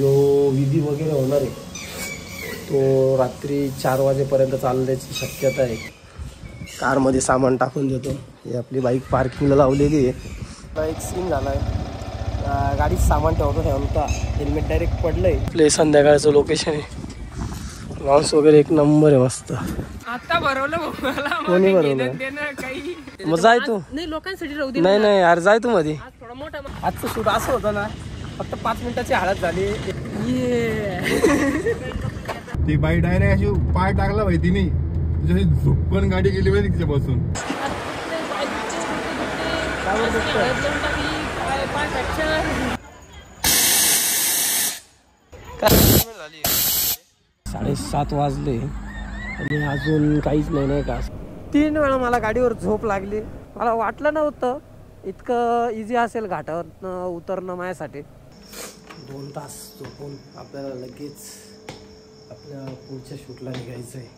जो विधी वगैरे होणार आहे तो रात्री 4 वाजेपर्यंत चालण्याची शक्यता आहे। कारमध्ये सामान टाकून देतो। ही आपली बाईक पार्किंगला लावलेली आहे। एक सीन झाला आहे, गाडीत सामान ठेवतो ठेवता हेल्मेट डायरेक्ट पडलंय। आपले संध्याकाळचं लोकेशन आहे, लॉन्स वगैरे एक नंबर आहे मस्त। आता भरवलं कोणी भरवलं? मग जाय तू। नाही लोकांसाठी राहू दे। नाही यार जाय तू मध्ये। थोडा मोठा आजचं शूट असं होतं ना, फक्त 5 मिनिटाची हालत झाली। ती बाई डायरेक्ट अशी पाय टाकला भाई तिने, तुझी झोपण गाडी गेली पाहिजे तिच्यापासून। झाली 7:30 वाजले आणि अजून काहीच नाही का। 3 वेळा मला गाडीवर झोप लागली। मला वाटलं नव्हतं इतकं इझी असेल घाटावर उतरणं माझ्यासाठी। 2 तास झोपून आपल्याला लगेच आपल्या पुढच्या शूटला निघायचं आहे।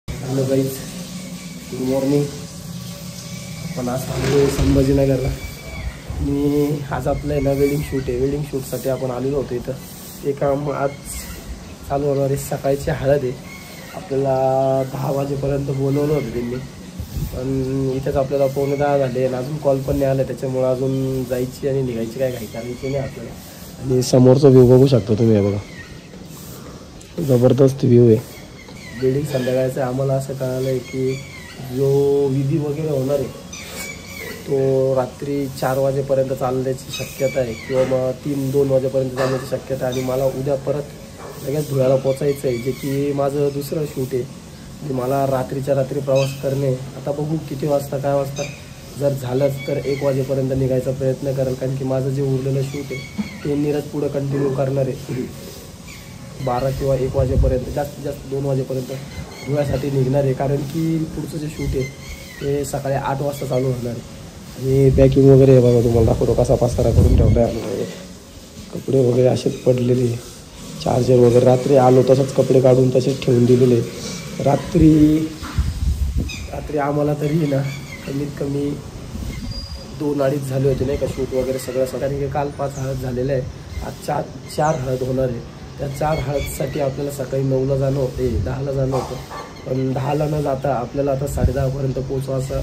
Hello guys, good morning. आपण आज आलो संभाजीनगरला आणि आज आपलं आहे ना वेडिंग शूट आहे। वेडिंग शूटसाठी आपण आलेलो होतो इथं। ते काम आज चालू होणार आहे। सकाळची हळद आहे, आपल्याला 10 वाजेपर्यंत बोलवलं होतं त्यांनी, पण इथेच आपल्याला 9:45 झाले आणि अजून कॉल पण नाही आला। त्याच्यामुळं अजून जायची आणि निघायची काय घाई करायची नाही आपल्याला। आणि समोरचा व्ह्यू बघू शकता तुम्ही, हे बघा जबरदस्त व्ह्यू आहे। वेडिंग संध्याकाळचं आम्हाला असं कळालं आहे की जो विधी वगैरे होणार आहे तो रात्री 4 वाजेपर्यंत चालण्याची शक्यता आहे किंवा मग 2 वाजेपर्यंत चालण्याची शक्यता आहे। आणि मला उद्या परत लगेच धुळ्याला पोचायचं आहे, जे की माझं दुसरं शूट आहे। म्हणजे मला रात्रीच्या रात्री प्रवास करणे। आता बघू किती वाजता काय वाजता, जर झालंच तर 1 वाजेपर्यंत निघायचा प्रयत्न करेल, कारण की माझं जे उरलेलं शूट आहे ते नीरज पुढं कंटिन्यू करणार आहे। 12 किंवा 1 वाजेपर्यंत, जास्तीत जास्त 2 वाजेपर्यंत धुळ्यासाठी निघणार आहे, कारण की पुढचं जे शूट आहे ते सकाळी 8 वाजता चालू होणार आहे। आणि पॅकिंग वगैरे बघा, तुम्हाला दाखवतो कसा पसारा करून ठेवला आहे। कपडे वगैरे असेच पडलेले, चार्जर वगैरे रात्री आलो तसंच कपडे काढून तसेच ठेवून दिलेले। रात्री आम्हाला तरी ना कमीत कमी 2-2.5 झाले होते नाही का शूट वगैरे सगळं। कारण की काल 5 हळद झालेलं आहे, आज 4 हळद होणार आहे। त्या 4 हळदसाठी आपल्याला सकाळी 9ला जाणं होते, 10ला जाणं होतं, पण 10ला न जाता आपल्याला आता 10:30पर्यंत पोचवा असं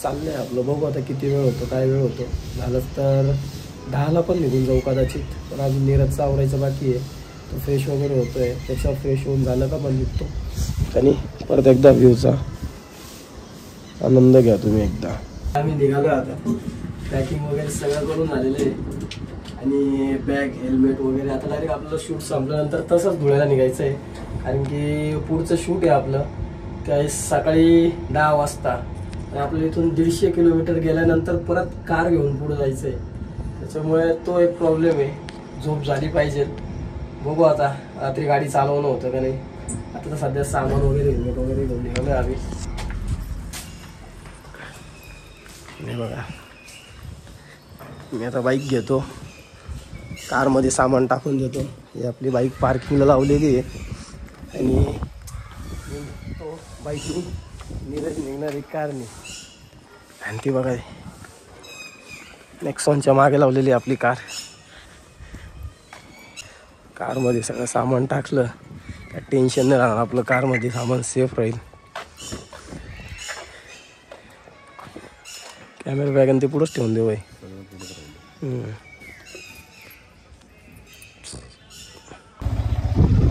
चाललं आहे आपलं। बघू आता किती वेळ होतो, काय वेळ होतो। झालंच तर 10ला पण निघून जाऊ कदाचित, पण अजून नीरजचं आवरायचं बाकी आहे। तो फ्रेश वगैरे होतो आहे, त्याचा फ्रेश होऊन झालं का पण निघतो। आणि परत एकदा व्ह्यूचा आनंद घ्या तुम्ही एकदा। आम्ही निघालो आता, पॅकिंग वगैरे सगळं करून झालेलं आहे आणि बॅग हेल्मेट वगैरे। आता डायरेक्ट आपलं शूट संपल्यानंतर तसंच धुळ्याला निघायचं आहे, कारण की पुढचं शूट आहे आपलं त्या सकाळी 10 वाजता। आणि आपल्याला इथून 150 किलोमीटर गेल्यानंतर परत कार घेऊन पुढे जायचं आहे, त्याच्यामुळे तो एक प्रॉब्लेम आहे। झोप झाली पाहिजे, बघू आता रात्री गाडी चालवणं होतं का नाही। आता तर सध्या सामान वगैरे हेल्मेट वगैरे घेऊन निघालो आम्ही। नाही बघा, मी आता बाईक घेतो, कारमध्ये सामान टाकून देतो। ही आपली बाईक पार्किंगला लावलेली आहे आणि तो बाईकनी नीरज निघणार आहे कारने। आणि ती बघा नेक्सॉनच्या मागे लावलेली आपली कार। कारमध्ये सगळं सामान टाकलं काय टेन्शन नाही राहणार, आपलं कारमध्ये सामान सेफ राहील। कॅमेरा बॅग आणि ते पुढंच ठेवून देऊ आहे।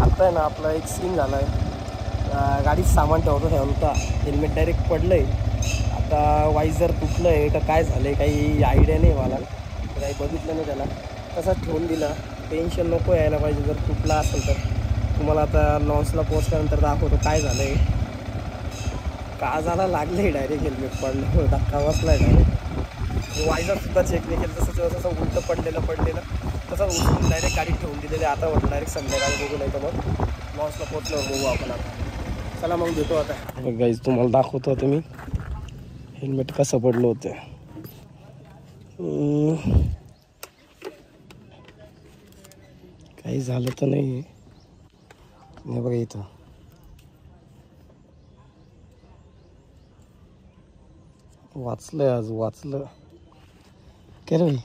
आता आहे ना आपला एक सीन झाला आहे, गाडीत सामान ठेवता हेल्मेट डायरेक्ट पडलं आहे। आता वाईजर तुटलं आहे का काय झालं आहे काही आयडिया नाही मला, काही बघितलं नाही त्याला, तसाच ठेवून दिला। टेन्शन नको यायला पाहिजे जर तुटला असेल तर। तुम्हाला आता लॉन्सला पोचल्यानंतर दाखवतो काय झालं आहे। काजाला लागलं आहे डायरेक्ट, हेल्मेट पडलं, धक्का बसला आहे डायरेक्ट। वायझरसुद्धा चेक नाही केलं, तसं उलटं पडलेलं तसं उचलून डायरेक्ट गाडीत ठेवून दिलेले। आता म्हटलं डायरेक्ट संध्याकाळी बघू, नाही तर मग लॉन्सला पोचल्यावर बघू आपण। आता चला मग भेटू आता। गाईज तुम्हाला दाखवतो आता मी हेल्मेट कसं पडलं होतं। काही झालं तर नाही बघा, इथं वाचलंय, आज वाचलं काय रे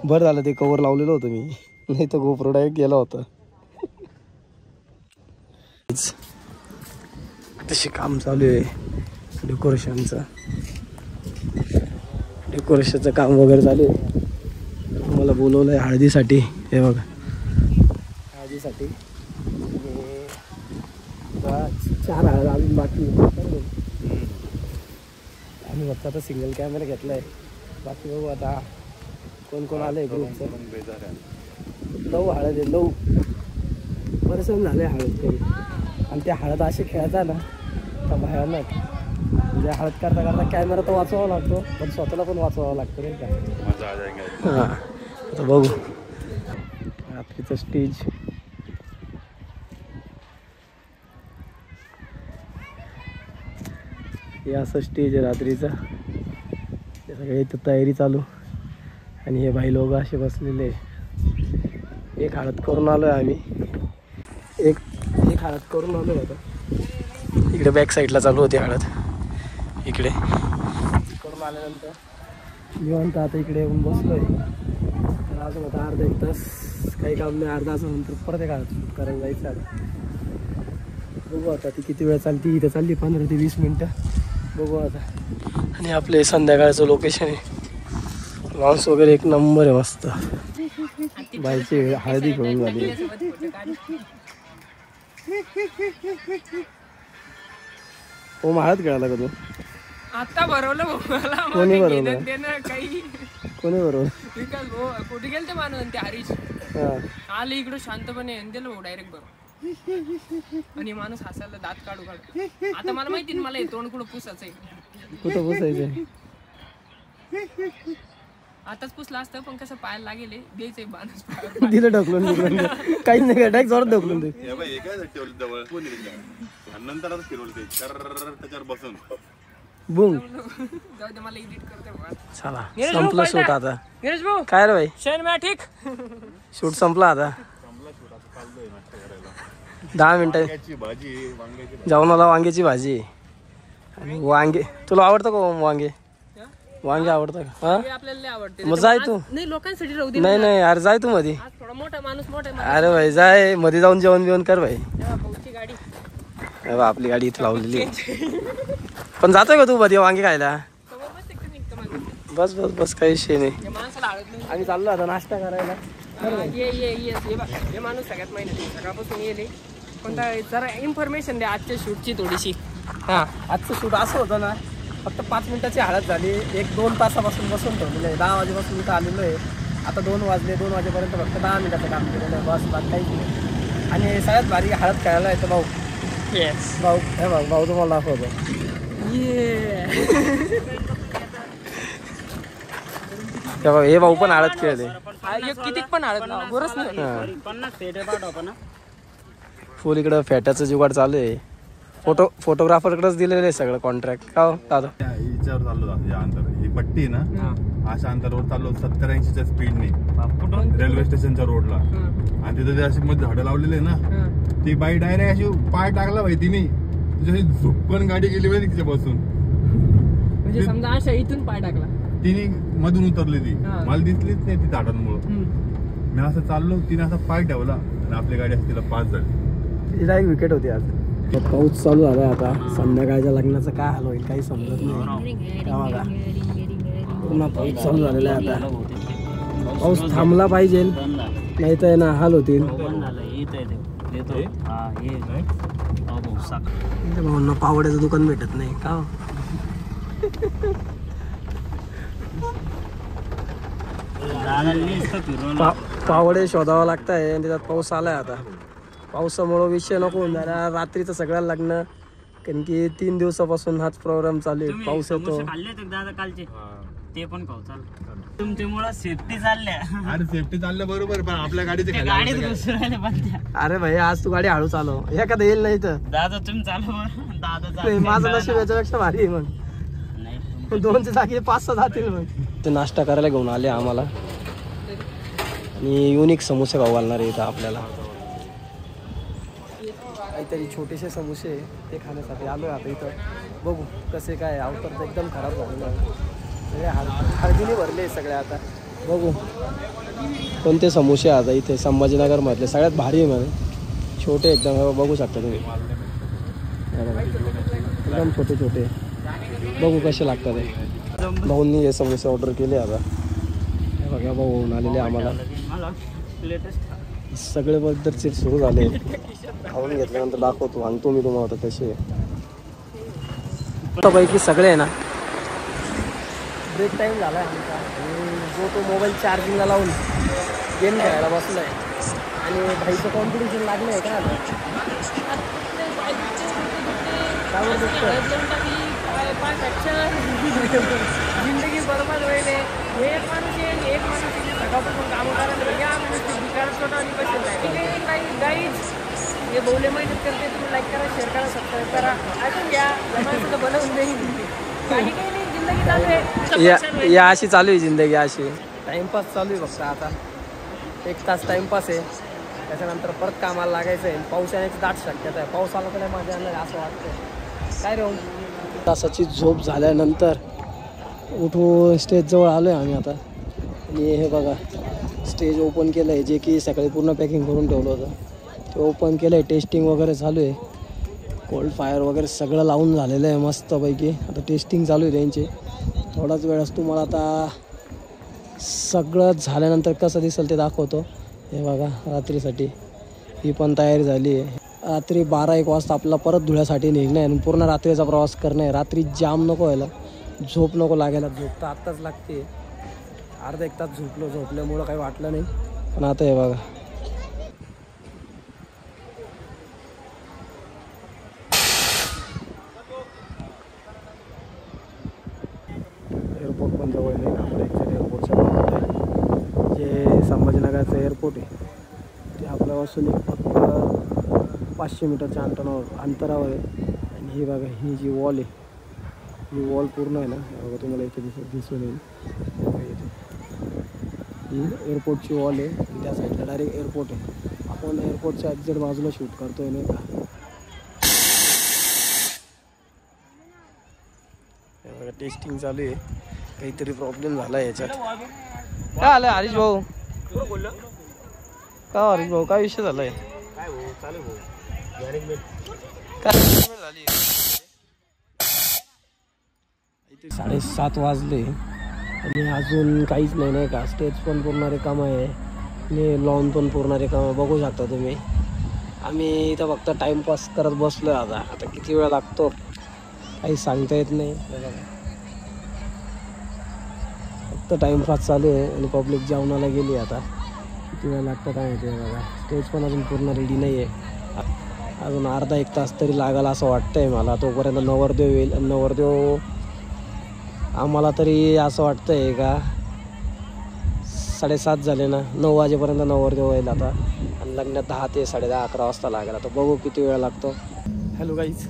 बरं झालं ते कवर लावलेलं होतं मी, नाही तर गोप्रो डायरेक्ट गेला होता. तसे काम चालू आहे डेकोरेशनचं काम वगैरे चालू आहे. मला बोलवलं आहे हळदीसाठी. हे बघा हळदीसाठी 4 हळद अजून बाकी. आम्ही फक्त आता सिंगल कॅमेरा घेतला आहे. बाकी बघू आता कोण कोण आलं आहे ग्रुपचं. 9 हळद आहे. 9 परेशान झाले हळद तरी. आणि त्या हळद असे खेळता ना का भयानक. म्हणजे हळद करता करता कॅमेरा तर वाचवावा लागतो पण स्वतःला पण वाचवावं लागतं नाही का. हां आता बघू रात्रीचं स्टेज. हे असं स्टेज आहे रात्रीचा. हे सगळे इथं तयारी चालू. आणि हे भाई लोक असे बसलेले. एक हळद करून आलो आहे आम्ही. एक हळद करून आलो होता. इकडे बॅक साईडला चालू होती हळद. इकडे करून आल्यानंतर निवांत आता इकडे येऊन बसलो आहे. तर अजून आता अर्धा 1 तास काही काम नाही. अर्धा तासानंतर परत एक हळद शूट करायला जायचं आता. बघू आता ती किती वेळ चालती. इथं चालली 15 ते 20 मिनटं. बघू आता. आणि आपले संध्याकाळचं लोकेशन आहे. लॉन्स वगैरे एक नंबर आहे मस्त. बाईची हळदी घेऊन झाली. हो हळद खेळायला का तू. आता भरवलं कोणी भरवलं. काही कोणी बरोबर विकास भाऊ कुठे गेल ते माणूस ते हरीश आले इकडं शांतपणे दिलं भाऊ डायरेक्ट बरोबर. आणि माणूस हसायला दात काढू काढू. आता मला माहिती मला हे तोंड कुठं पुसायचंय. कुठं पुसायचंय. आताच पुसला असतं पण कसं पायाला लागेल द्यायचंय माणूस. दिलं ढकलून काहीच नाही. डायरेक्ट जोरात ढकलून दे. नंतर त्याच्यावर बसून बुंग. जाऊ दे मला एडिट करते. चला संपलं शूट आता. नीरज भाऊ काय रे भाई शेण मॅ ठीक. शूट संपला आता. 10 मिनिटं जाऊन आला. वांग्याची भाजी आणि वांगे. तुला आवडतं का वांगे. वांगे आवडतं का. हा आपल्याला आवडते. मग जाय तू. नाही लोकांसाठी राहू दे. नाही अरे जाय तू मध्ये. आज थोडा मोठा माणूस अरे भाई जाय मध्ये जाऊन जेवण बिवण कर भाई. भाऊची गाडी आपली गाडी इथं लावलेली. पण जातोय का तू मध्ये वांगे खायला. बस बस बस काही विषय नाही. माणसाला हळद नाही. आम्ही चाललो आता नाश्ता करायला. ये माणूस सगळ्यात महिन्यात सकाळपासून येले. पण जरा इन्फॉर्मेशन द्या आजच्या शूटची थोडीशी. हां आजचं शूट असं होतं ना फक्त 5 मिनिटाची हळद झाली. 1-2 तासापासून बसून ठेवलेलं आहे. 10 वाजेपासून इथं आलेलो आहे. आता 2 वाजले. 2 वाजेपर्यंत फक्त 10 मिनिटाचं काम केलेलं आहे. बस बाकी काहीच नाही. आणि सगळ्यात भारी हळद खेळायला येतं भाऊ. येस भाऊ हे बघ भाऊ तुम्हाला दाखवतो. हे भाऊ पण हळद खेळले. किती पण हळद ना बरंच नाही. फुल इकडं फॅटाचं जुगाड चालू आहे. फोटोग्राफरकडेच दिलेलं आहे सगळं कॉन्ट्रॅक्ट. का हो दादा हिच्यावर चाललो या अंतर. ही पट्टी ना अशा अंतरावर चाललो 70-80च्या स्पीडने रेल्वे स्टेशनच्या रोडला. आणि तिथे ते अशी मध्ये झाडं लावलेले ना. ती बाई डायरेक्ट अशी पाय टाकला पाहिजे तिने. तुझ्या झोपण गाडी गेली पाहिजे तिच्या बसून. म्हणजे समजा अशा इथून पाय टाकला. तिने मधून उतरली ती. मला दिसलीच नाही ती झाडांमुळं. मी असं चाललो तिने असा पाय ठेवला आणि आपली गाडी असं तिला पास झाली. तिला एक विकेट होती आज. पाऊस चालू झालाय आता. संध्याकाळच्या लग्नाचं काय हाल होईल काही समजत नाही. पुन्हा पाऊस चालू झालेला आहे आता. पाऊस थांबला पाहिजे नाही तर ना हाल होतील. भाऊंना पावड्याचं दुकान भेटत नाही का. पावडे शोधावं लागत आहे. आणि त्याच्यात पाऊस आलाय आता. पावसामुळे विषय नको होऊन जाणार. रात्रीचं सगळ्याला लग्न कारण की 3 दिवसापासून हाच प्रोग्राम चालू आहे. पाऊस येतो. ते पण तुमच्यामुळे सेफ्टी चालल्या. अरे सेफ्टी चाललं बरोबर पण आपल्या गाडीचे अरे भाई आज तू गाडी हळू चालव. एखादा येईल नाही तर दादा तुम्ही चालव. दादा माझं नशीब याच्यापेक्षा भारी आहे. मग 2च्या जागी 5-6 जातील. मग ते नाश्ता करायला घेऊन आले आम्हाला. आणि युनिक समोसे खाऊ घालणार आहे इथं आपल्याला. काहीतरी छोटेसे समोसे ते खाण्यासाठी आलो आहे आता इथं. बघू कसे काय. अवतर तर एकदम खराब झालेलं आहे. हळदीने भरले सगळे आता. बघू कोणते समोसे आता इथे संभाजीनगर मधले सगळ्यात भारी आहे म्हणे, छोटे एकदम बघू शकता तुम्ही, एकदम छोटे छोटे, बघू कसे लागतात ते. भाऊंनी हे समोसे ऑर्डर केले आता, हे बघा भाऊ होऊन आलेले आम्हाला, सगळे बद्दलचे सुरू झाले. खाऊन घेतल्यानंतर दाखवतो, सांगतो मी तुम्हाला आता कसे पैकी सगळे आहे ना. ब्रेक टाईम झाला आहे आमचा आणि जो तो मोबाईल चार्जिंगला लावून गेम खेळायला बसला आहे आणि भाईचं कॉम्पिटिशन लागलं आहे का जिंदगी बरोबर वेळे एक माणूस येईल, एक माणूस येईल सकाळपासून कामं करायला या बिकार आणि कसे काही गाईज हे बोलले माहिती करते. तुम्ही लाईक करा, शेअर करा, सबस्क्राईब करा, ऐकून घ्या, सुद्धा बनवून देईल. काही काही नाही, जिंदगी चालू आहे, या अशी चालू आहे जिंदगी, अशी टाइमपास चालू आहे फक्त. आता 1 तास टाइमपास आहे, त्याच्यानंतर परत कामाला लागायचं आहे. पाऊस येण्याची दाट शक्यता आहे, पाऊस आला तर माझ्या येणार असं वाटतं. काय रे तासाची झोप झाल्यानंतर उठून स्टेजजवळ आलो आहे आम्ही आता. आणि हे बघा स्टेज ओपन केलं आहे, जे की सकाळी पूर्ण पॅकिंग करून ठेवलं होतं ते ओपन केलं आहे. टेस्टिंग वगैरे चालू आहे, कोल्ड फायर वगैरे सगळं लावून झालेलं आहे मस्तपैकी. आता टेस्टिंग चालू आहे त्यांची. थोडाच वेळच तुम्हाला आता सगळं झाल्यानंतर कसं दिसेल ते दाखवतो. हे बघा रात्रीसाठी ही पण तयारी झाली आहे. रात्री 12-1 वाजता आपल्याला परत धुळ्यासाठी निघणं आहे आणि पूर्ण रात्रीचा प्रवास करणं आहे. रात्री जाम नको व्हायला, झोप नको लागायला. झोप तर आत्ताच लागते, अर्धा 1 तास झोपल्यामुळं काही वाटलं नाही. पण आता हे बघा एअरपोर्ट पण जवळ नाही आपल्या ॲक्च्युअली. एअरपोर्टच्या बाजूला आहे जे संभाजीनगरचं एअरपोर्ट आहे ते आपल्यापासून फक्त 500 मीटरच्या अंतरावर आहे. आणि ही बघा ही जी वॉल आहे, ही वॉल पूर्ण आहे ना, बघा तुम्हाला इथे दिसून येईल. ही एअरपोर्टची वॉल आहे आणि त्या साईडला डायरेक्ट एअरपोर्ट आहे. आपण एअरपोर्टच्या एक्झॅक्ट बाजूला शूट करतोय नाही का. बघा टेस्टिंग चालू आहे, काहीतरी प्रॉब्लेम झाला आहे याच्यात. काय आलं हरीश भाऊ? का हरीश भाऊ काय विषय झालाय? काय भाऊ चालू भाऊ मॅनेजमेंट काय झाली? 7:30 वाजले आणि अजून काहीच नाही का. स्टेज पण पूर्ण रिकामा आहे आणि लॉन पण पूर्ण रिकामा, बघू शकता तुम्ही. आम्ही इथं फक्त टाइमपास करत बसलो आहे. आता किती वेळ लागतो काही सांगता येत नाही. फक्त टाइमपास चालू आहे आणि पब्लिक जेवणाला गेली. आता किती वेळ लागतं काय माहिती आहे बघा. स्टेज पण अजून पूर्ण रेडी नाही आहे, अजून अर्धा 1 तास तरी लागेल असं वाटतंय मला. तोपर्यंत नवरदेव येईल. नवरदेव आम्हाला तरी असं वाटतं आहे का 7:30 झाले ना, 9 वाजेपर्यंत नवरदेव येईल आता. आणि लग्नात 10 ते 10:30-11 वाजता लागेल. आता बघू किती वेळ लागतो. हॅलो गाईज,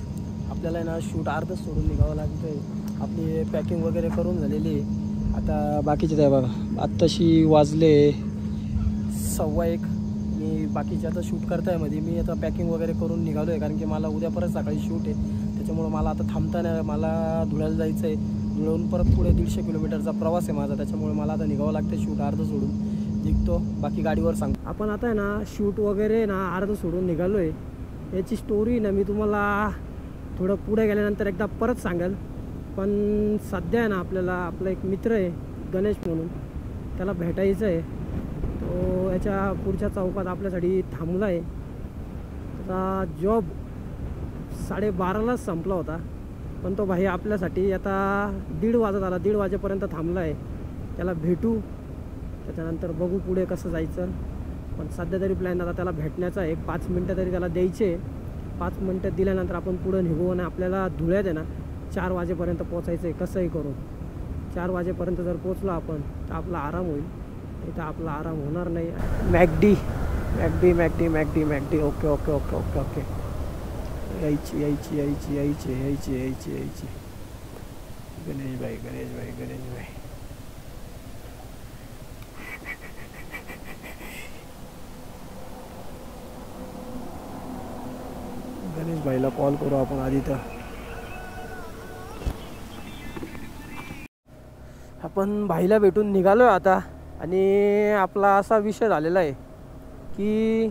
आपल्याला आहे ना शूट अर्धच सोडून निघावं लागतं आहे. आपली पॅकिंग वगैरे करून झालेली आहे. आता बाकीचे आहे बघा, आत्ताशी वाजले 1:15. मी बाकीचे आता शूट करताय मध्ये. मी आता पॅकिंग वगैरे करून निघालो आहे कारण की मला उद्या परत सकाळी शूट आहे. त्याच्यामुळं मला आता थांबता नाही, मला धुळ्याला जायचं आहे. धुळ्याहून परत पुढे 150 किलोमीटरचा प्रवास आहे माझा. त्याच्यामुळे मला आता निघावं लागतं. शूट अर्ध सोडून निघतो, बाकी गाडीवर सांग. आपण आता आहे ना शूट वगैरे ना अर्ध सोडून निघालो आहे. याची स्टोरी ना मी तुम्हाला थोडं पुढे गेल्यानंतर एकदा परत सांगेल. पण सध्या आहे ना आपल्याला आपला एक मित्र आहे गणेश म्हणून, त्याला भेटायचं आहे. तो याच्या पुढच्या चौकात आपल्यासाठी थांबला आहे. त्याचा जॉब 12:30लाच संपला होता, पण तो भाई आपल्यासाठी आता 1:30 वाजत आला. 1:30 वाजेपर्यंत थांबला आहे. त्याला भेटू, त्याच्यानंतर बघू पुढे कसं जायचं. पण सध्या तरी प्लॅन आता त्याला भेटण्याचा आहे. 5 मिनटं तरी त्याला द्यायचे. 5 मिनटं दिल्यानंतर आपण पुढं निघू आणि आपल्याला धुळ्यात आहे ना 4 वाजेपर्यंत पोचायचं आहे. कसंही करून 4 वाजेपर्यंत जर पोचलो आपण तर आपला आराम होईल. इथं आपला आराम होणार नाही. McD McD McD McD McD okay okay okay okay okay. यायची यायची यायची यायची यायची यायची यायची. गणेश भाई गणेश भाई गणेश भाई. गणेश भाईला कॉल करू आपण आधी. तर आपण भाईला भेटून निघालो आहे आता आणि आपला असा विषय झालेला आहे की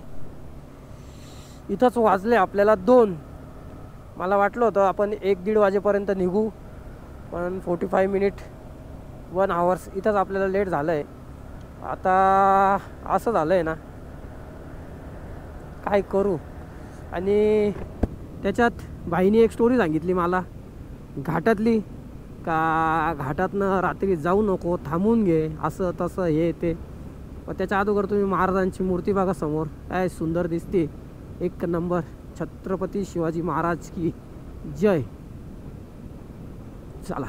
इथंच वाजले आपल्याला 2. मला वाटलं होतं आपण 1-1:30 वाजेपर्यंत निघू, पण 45 मिनिट 1 आवर्स इथंच आपल्याला लेट झालं आहे. आता असं झालं आहे ना, काय करू. आणि त्याच्यात भाईने एक स्टोरी सांगितली मला घाटातली, का घाटातनं रात्री जाऊ नको, थांबून घे, असं तसं हे ते. पण त्याच्या अगोदर तुम्ही महाराजांची मूर्ती बघा समोर, काय सुंदर दिसते, एक नंबर. छत्रपती शिवाजी महाराज की जय. चला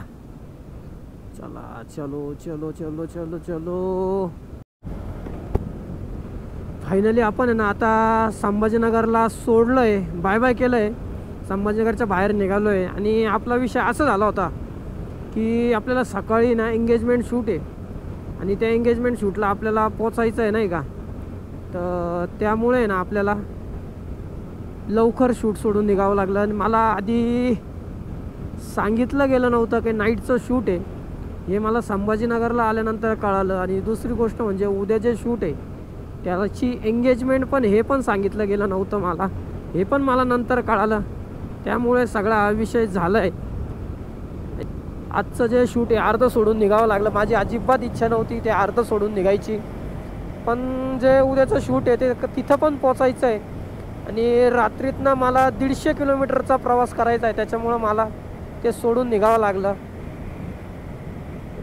चला, चलो चलो चलो चलो चलो. फायनली आपण आहे ना आता संभाजीनगरला सोडलं आहे, बाय बाय केलं आहे, संभाजीनगरच्या बाहेर निघालो आहे. आणि आपला विषय असा झाला होता की आपल्याला सकाळी ना एंगेजमेंट शूट आहे आणि त्या एंगेजमेंट शूटला आपल्याला पोचायचं आहे नाही का. तर त्यामुळे ना आपल्याला लवकर शूट सोडून निघावं लागलं. आणि मला आधी सांगितलं गेलं नव्हतं की नाईटचं शूट आहे, हे मला संभाजीनगरला आल्यानंतर कळालं. आणि दुसरी गोष्ट म्हणजे उद्या जे शूट आहे त्याची एंगेजमेंट पण, हे पण सांगितलं गेलं नव्हतं मला, हे पण मला नंतर कळालं. त्यामुळे सगळा विषय झाला आहे. आजचं जे शूट आहे अर्ध सोडून निघावं लागलं. माझी अजिबात इच्छा नव्हती ते अर्ध सोडून निघायची, पण जे उद्याचं शूट आहे ते तिथं पण पोचायचं आहे. आणि रात्रीतनं मला 150 किलोमीटरचा प्रवास करायचा आहे, त्याच्यामुळं मला ते सोडून निघावं लागलं.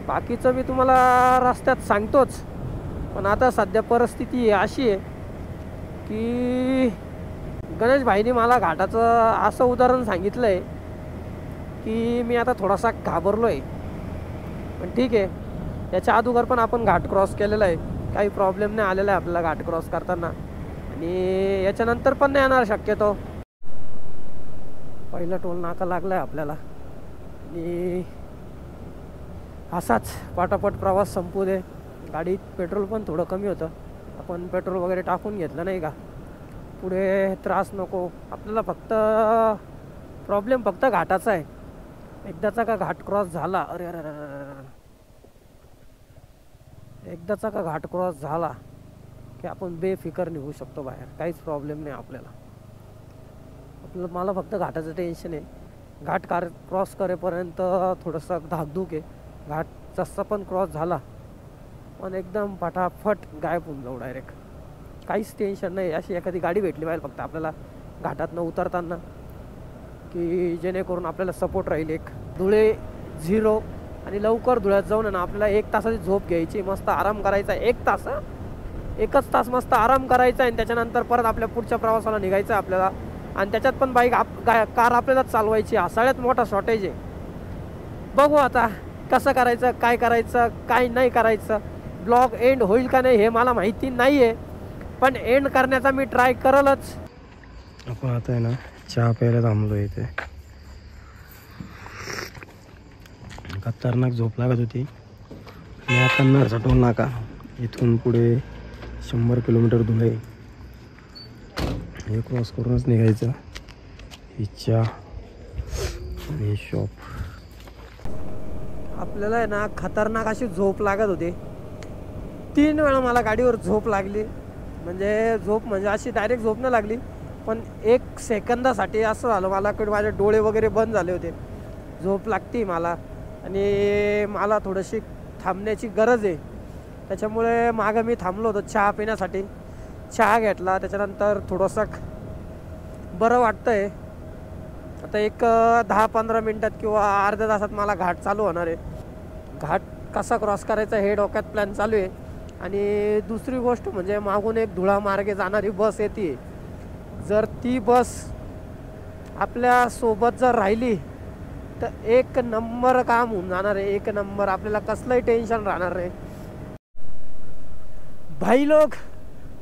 बाकीचं मी तुम्हाला रस्त्यात सांगतोच, पण आता सध्या परिस्थिती अशी आहे की गणेश भाईने मला घाटाचं असं उदाहरण सांगितलं आहे की मी आता थोडासा घाबरलो आहे. पण ठीक आहे, याच्या अगोदर पण आपण घाट क्रॉस केलेला आहे, काही प्रॉब्लेम नाही आलेला आहे आपल्याला घाट क्रॉस करताना, आणि याच्यानंतर पण नाही येणार शक्यतो. पहिला टोल नाका लागला आहे आपल्याला आणि असाच पटापट प्रवास संपू दे. गाडीत पेट्रोल पण थोडं कमी होतं, आपण पेट्रोल वगैरे टाकून घेतलं नाही का, पुढे त्रास नको आपल्याला. फक्त प्रॉब्लेम फक्त घाटाचा आहे. एकदाचा का घाट क्रॉस झाला, अरे अरे अरे, एकदाचा का घाट क्रॉस झाला की आपण बेफिकर निघू शकतो बाहेर, काहीच प्रॉब्लेम नाही आपल्याला. मला फक्त घाटाचं टेन्शन आहे. घाट क्रॉस करेपर्यंत थोडंसं धाकधूक आहे. घाट जसा पण क्रॉस झाला पण एकदम फटाफट गायब होऊन जाऊ डायरेक्ट, काहीच टेन्शन नाही. अशी एखादी गाडी भेटली पाहिजे फक्त आपल्याला घाटातनं उतरताना, की जेणेकरून आपल्याला सपोर्ट राहील. एक धुळे 0 आणि लवकर धुळ्यात जाऊन ना आपल्याला 1 तासाची झोप घ्यायची, मस्त आराम करायचा. 1 तास मस्त आराम करायचा आणि त्याच्यानंतर परत आपल्या पुढच्या प्रवासाला निघायचं आपल्याला. आणि त्याच्यात पण कार आपल्यालाच चालवायची, हा सगळ्यात मोठा शॉर्टेज आहे. बघू आता कसं करायचं, काय करायचं, काय नाही करायचं. ब्लॉग एंड होईल का नाही हे मला माहिती नाही आहे, पण एंड करण्याचा मी ट्राय करलच. आपण आता आहे ना चहा प्यायला थांबलो इथे. खतरनाक झोप लागत होती. मी आता नरसा टोल नाका इथून पुढे 100 किलोमीटर धुळे हे क्रॉस करूनच निघायचं. ही चहा आणि शॉप. आपल्याला आहे ना खतरनाक अशी झोप लागत होती. 3 वेळा मला गाडीवर झोप लागली. म्हणजे अशी डायरेक्ट झोप नाही लागली, पण 1 सेकंदासाठी असं झालं मला की माझे डोळे वगैरे बंद झाले होते. झोप लागते मला आणि मला थोडीशी थांबण्याची गरज आहे. त्याच्यामुळे मागं मी थांबलो होतो चहा पिण्यासाठी. चहा घेतला, त्याच्यानंतर थोडंसं बरं वाटतं आहे. आता एक 10-15 मिनटात किंवा अर्ध्या तासात मला घाट चालू होणार आहे. घाट कसा क्रॉस करायचा हे डोक्यात प्लॅन चालू आहे. आणि दुसरी गोष्ट म्हणजे मागून एक धुळा मार्गे जाणारी बस येते. जर ती बस आपल्यासोबत जर राहिली तर 1 नंबर काम होऊन जाणार आहे. 1 नंबर, आपल्याला कसलंही टेन्शन राहणार नाही. भाई लोक,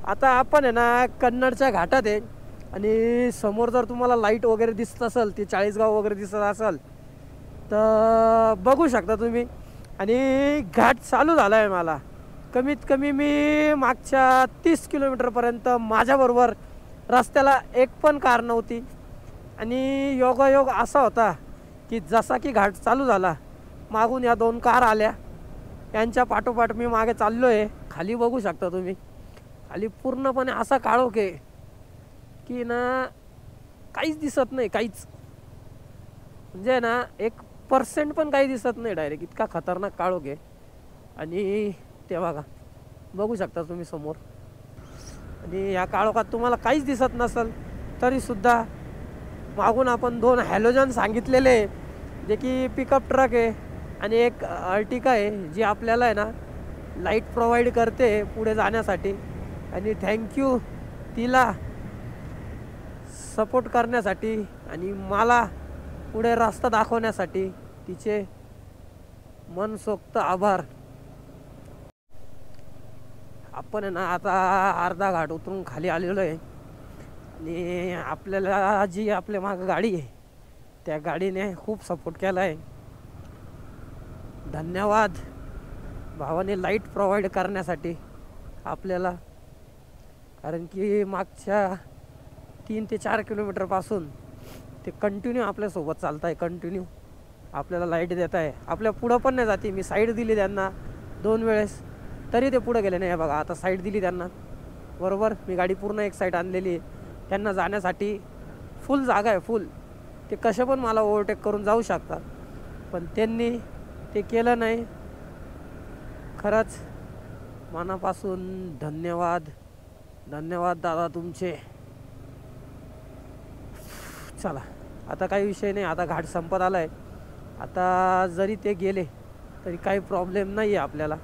आता आपण आहे ना कन्नडच्या घाटात आहे आणि समोर जर तुम्हाला लाईट वगैरे दिसत असेल, ती 40गाव वगैरे दिसत असेल तर बघू शकता तुम्ही. आणि घाट चालू झाला आहे. मला कमीत कमी मी मागच्या 30 किलोमीटरपर्यंत माझ्याबरोबर रस्त्याला एक पण कार नव्हती. आणि योगायोग असा होता की जसा की घाट चालू झाला मागून या 2 कार आल्या यांच्या पाठोपाठ मी मागे चाललो आहे. खाली बघू शकता तुम्ही, खाली पूर्णपणे असा काळोख आहे की ना काहीच दिसत नाही, काहीच म्हणजे ना 1% पण काही दिसत नाही डायरेक्ट. इतका खतरनाक काळोख आहे. आणि ते बघा, बघू शकता तुम्ही समोर. आणि या काळोखात तुम्हाला काहीच दिसत नसेल तरीसुद्धा मागून आपण 2 हॅलोजन सांगितलेले, जे की पिकअप ट्रक आहे आणि एक अर्टिका आहे, जी आपल्याला आहे ना लाईट प्रोव्हाइड करते पुढे जाण्यासाठी. आणि थँक्यू तिला सपोर्ट करण्यासाठी आणि मला पुढे रस्ता दाखवण्यासाठी. तिचे मनसोक्त आभार. आपण आहे ना आता अर्धा घाट उतरून खाली आलेलो आहे. आणि आपल्याला जी आपल्या मागं गाडी आहे त्या गाडीने खूप सपोर्ट केला आहे. धन्यवाद भावाने लाईट प्रोव्हाइड करण्यासाठी आपल्याला. कारण की मागच्या 3 ते 4 किलोमीटरपासून ते कंटिन्यू आपल्यासोबत चालत आहे, कंटिन्यू आपल्याला लाईट देत आहे. आपल्या पुढं पण नाही जाते. मी साईड दिली त्यांना 2 वेळेस तरी ते पुढं गेले नाही. बघा आता साईड दिली त्यांना बरोबर. मी गाडी पूर्ण एक साईड आणलेली आहे. त्यांना जाण्यासाठी फुल जागा आहे, फुल. ते कसे पण मला ओव्हरटेक करून जाऊ शकतात, पण त्यांनी ते केलं नाही. खरंच मनापासून धन्यवाद. धन्यवाद दादा तुमचे. चला आता काही विषय नाही, आता घाट संपत आला आहे. आता जरी ते गेले तरी काही प्रॉब्लेम नाही आहे आपल्याला.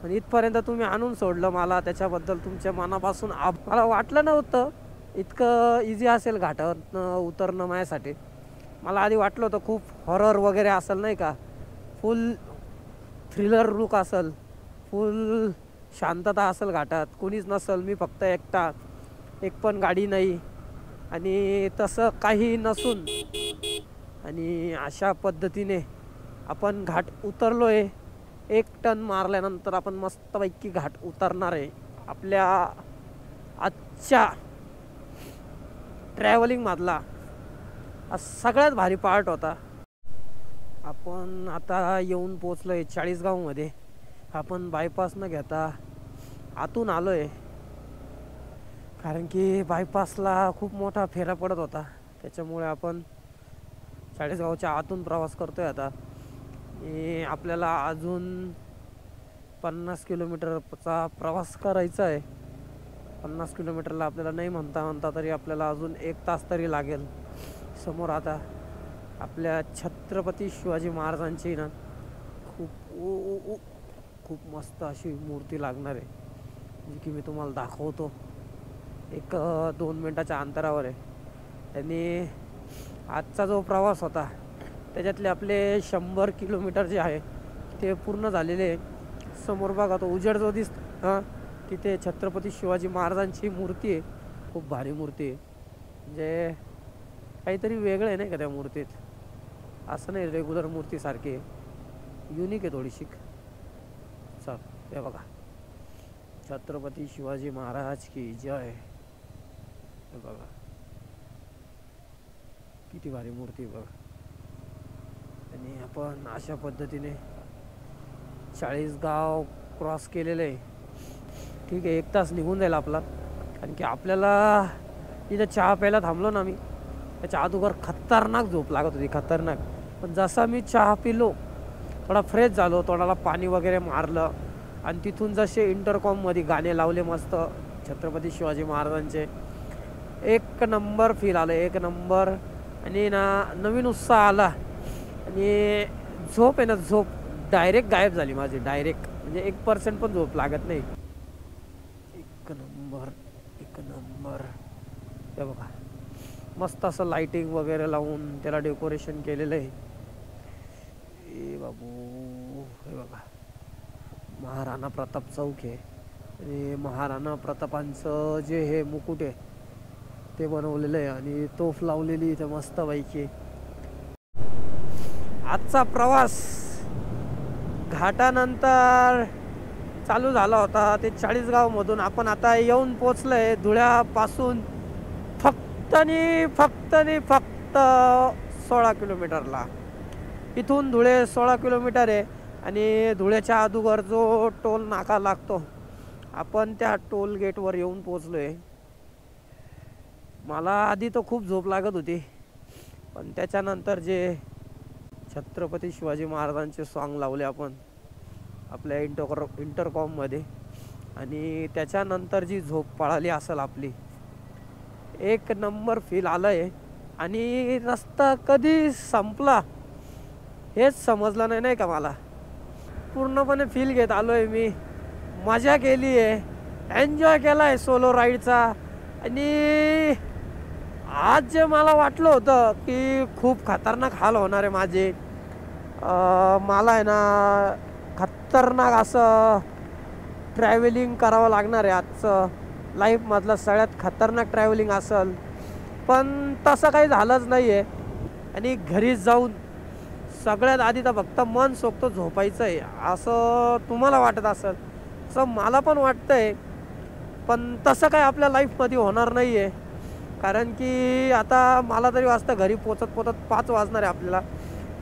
पण इथपर्यंत तुम्ही आणून सोडलं मला, त्याच्याबद्दल तुमच्या मनापासून मला वाटलं नव्हतं इतकं इझी असेल घाटावर उतरणं माझ्यासाठी. मला आधी वाटलं होतं खूप हॉरर वगैरे असेल नाही का, फुल थ्रिलर लुक असेल, फुल शांतता असेल घाटात, कोणीच नसेल, मी फक्त एकटा, एक पण गाडी नाही. आणि तसं काही नसून आणि अशा पद्धतीने आपण घाट उतरलो आहे. 1 टन मारल्यानंतर आपण मस्तपैकी घाट उतरणार आहे. आपल्या आजच्या ट्रॅव्हलिंगमधला हा सगळ्यात भारी पार्ट होता. आपण आता येऊन पोचलो आहे चाळीसगावमध्ये. आपण बायपास न घेता आतून आलो आहे, कारण की बायपासला खूप मोठा फेरा पडत होता. त्याच्यामुळे आपण चाळीसगावच्या आतून प्रवास करतो आहे आता. आपल्याला अजून 50 किलोमीटरचा प्रवास करायचा आहे. 50 किलोमीटरला आपल्याला नाही म्हणता तरी आपल्याला अजून 1 तास तरी लागेल. समोर आता आपल्या छत्रपती शिवाजी महाराजांची ना खूप मस्त अशी मूर्ती लागणार आहे, जी की मी तुम्हाला दाखवतो. 1-2 मिनटाच्या अंतरावर आहे. त्यांनी आजचा जो प्रवास होता त्याच्यातले आपले 100 किलोमीटर जे आहे ते पूर्ण झालेले आहे. समोर बघा तो उजेड जो दिसतो तिथे छत्रपती शिवाजी महाराजांची मूर्ती आहे. खूप भारी मूर्ती आहे, म्हणजे काहीतरी वेगळं आहे नाही का त्या मूर्तीत. असं नाही रेग्युलर मूर्तीसारखी, युनिक आहे थोडीशी. चल हे बघा, छत्रपती शिवाजी महाराज की जय. हे बघा किती भारी मूर्ती बघा. आणि आपण अशा पद्धतीने 40 गाव क्रॉस केलेलं आहे. ठीक आहे, 1 तास निघून जाईल आपला. कारण की आपल्याला इथं चहा प्यायला थांबलो ना मी, त्याच्या अगोदर खतरनाक झोप लागत होती, खतरनाक. पण जसा मी चहा पिलो, थोडा फ्रेश झालो, तोंडाला पाणी वगैरे मारलं आणि तिथून जसे इंटरकॉममध्ये गाणे लावले मस्त छत्रपती शिवाजी महाराजांचे, 1 नंबर फील आलं, 1 नंबर. आणि ना नवीन उत्साह आला. आणि झोप आहे ना, झोप डायरेक्ट गायब झाली माझी, डायरेक्ट. म्हणजे 1% पण झोप लागत नाही. 1 नंबर, 1 नंबर. हे बघा मस्त असं लाइटिंग वगैरे लावून त्याला डेकोरेशन केलेलं आहे. ए बाबू, हे बघा महाराणा प्रताप चौक आहे. आणि महाराणा प्रतापांचं जे हे मुकुट आहे ते बनवलेलं आहे आणि तोफ लावलेली इथे मस्तपैकी. आजचा प्रवास घाटानंतर चालू झाला होता ते 40 गावमधून. आपण आता येऊन पोचलो आहे धुळ्यापासून फक्त 16 किलोमीटरला. इथून धुळे 16 किलोमीटर आहे. आणि धुळ्याच्या अगोदर जो टोल नाका लागतो आपण त्या टोल गेटवर येऊन पोचलो आहे. मला आधी तर खूप झोप लागत होती, पण त्याच्यानंतर जे छत्रपती शिवाजी महाराजांचे सॉन्ग लावले आपण आपल्या इंटरकॉममध्ये आणि त्याच्यानंतर जी झोप पळाली असेल आपली, एक नंबर फील आलं आहे. आणि रस्ता कधी संपला हेच समजलं नाही का मला. पूर्णपणे फील घेत आलो आहे मी, मजा केली आहे, एन्जॉय केला आहे सोलो राईडचा. आणि आज जे मला वाटलं होतं की खूप खतरनाक हाल होणार आहे माझे, मला आहे ना खतरनाक असं ट्रॅव्हलिंग करावं लागणार आहे. आजचं लाईफमधलं सगळ्यात खतरनाक ट्रॅव्हलिंग असेल, पण तसं काही झालंच नाही आहे. आणि घरी जाऊन सगळ्यात आधी तर फक्त मन सोक्त झोपायचं आहे असं तुम्हाला वाटत असेल, असं मला पण वाटतं आहे. पण तसं काही आपल्या लाईफमध्ये होणार नाही आहे, कारण की आता मला तरी वाजता घरी पोचत 5 वाजणार आहे आपल्याला.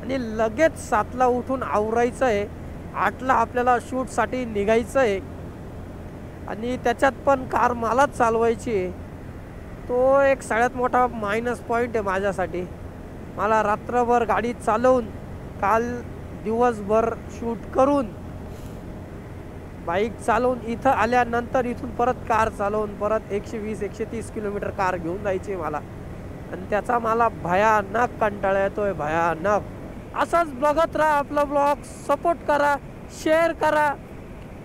आणि लगेच 7ला उठून आवरायचं आहे, 8ला आपल्याला शूटसाठी निघायचं आहे. आणि त्याच्यात पण कार मलाच चालवायची आहे. तो एक सगळ्यात मोठा मायनस पॉईंट आहे माझ्यासाठी. मला रात्रभर गाडी चालवून काल दिवसभर शूट करून बाईक चालवून इथं आल्यानंतर इथून परत कार चालवून परत 120-130 किलोमीटर कार घेऊन जायची मला. आणि त्याचा मला भयानक कंटाळा येतोय, भयानक. असंच बघत राहा आपला ब्लॉग, सपोर्ट करा, शेअर करा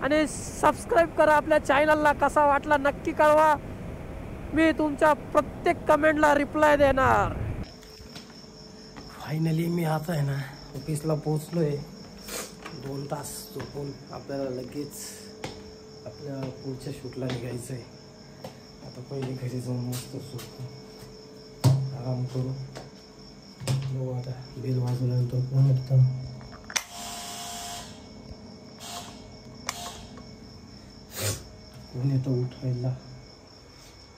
आणि सबस्क्राईब करा आपल्या चॅनलला. कसा वाटला नक्की कळवा, मी तुमच्या प्रत्येक कमेंटला रिप्लाय देणार. फायनली मी आता आहे ना ऑफिसला पोचलो आहे. 2 तास झोपून आपल्याला लगेच आपल्या पुढच्या शूटला निघायचं आहे. आता पहिले घरी जाऊन मस्त झोपतो, आराम करू. बघू आता बेल वाजवल्यानंतर कोण येतं. कोण येतं उठायला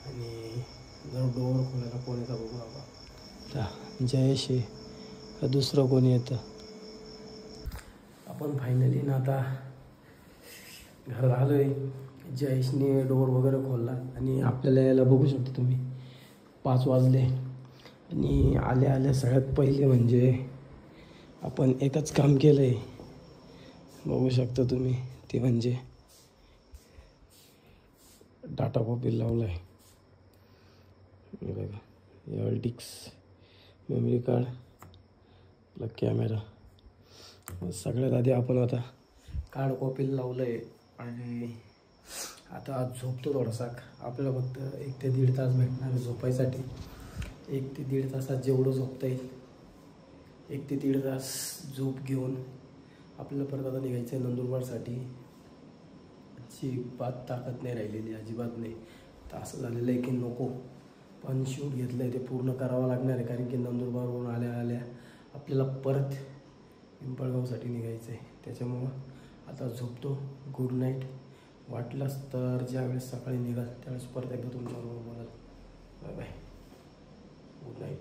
आणि जर डोअर खोलायला कोण येतं बघू बाबा. जयेश का दुसरं कोणी येतं. आपण फायनली ना आता घरात आलो आहे. जयेशने डोअर वगैरे खोलला आणि आपल्याला यायला बघू शकता तुम्ही 5 वाजले. आणि आल्या आल्या सगळ्यात पहिले म्हणजे आपण एकच काम केलं आहे, बघू शकता तुम्ही, ते म्हणजे डाटा कॉपी लावला आहे. बघा, ऑल्टिक्स मेमरी कार्ड, आपला कॅमेरा. सगळ्यात आधी आपण आता कार्ड कॉपीला लावलं आहे. आणि आता आज झोपतो थोडासा. आपल्याला फक्त 1 ते 1.5 तास भेटणार आहे झोपायसाठी. 1 ते 1.5 तासात जेवढं झोपता येईल 1 ते 1.5 तास झोप घेऊन आपल्याला परत आता निघायचं आहे नंदुरबारसाठी. अजिबात ताकद नाही राहिलेली, अजिबात नाही. तर असं झालेलं आहे की नको, पण शूट घेतलं आहे ते पूर्ण करावं लागणार आहे, कारण की नंदुरबारवरून आल्या आल्या आपल्याला परत पिंपळगावसाठी निघायचं आहे. त्याच्यामुळं आता झोपतो. Good night. वाटलंच तर ज्यावेळेस सकाळी निघाल त्यावेळेस परत एकदा तुमच्याबरोबर बोलाल. Bye bye, good night.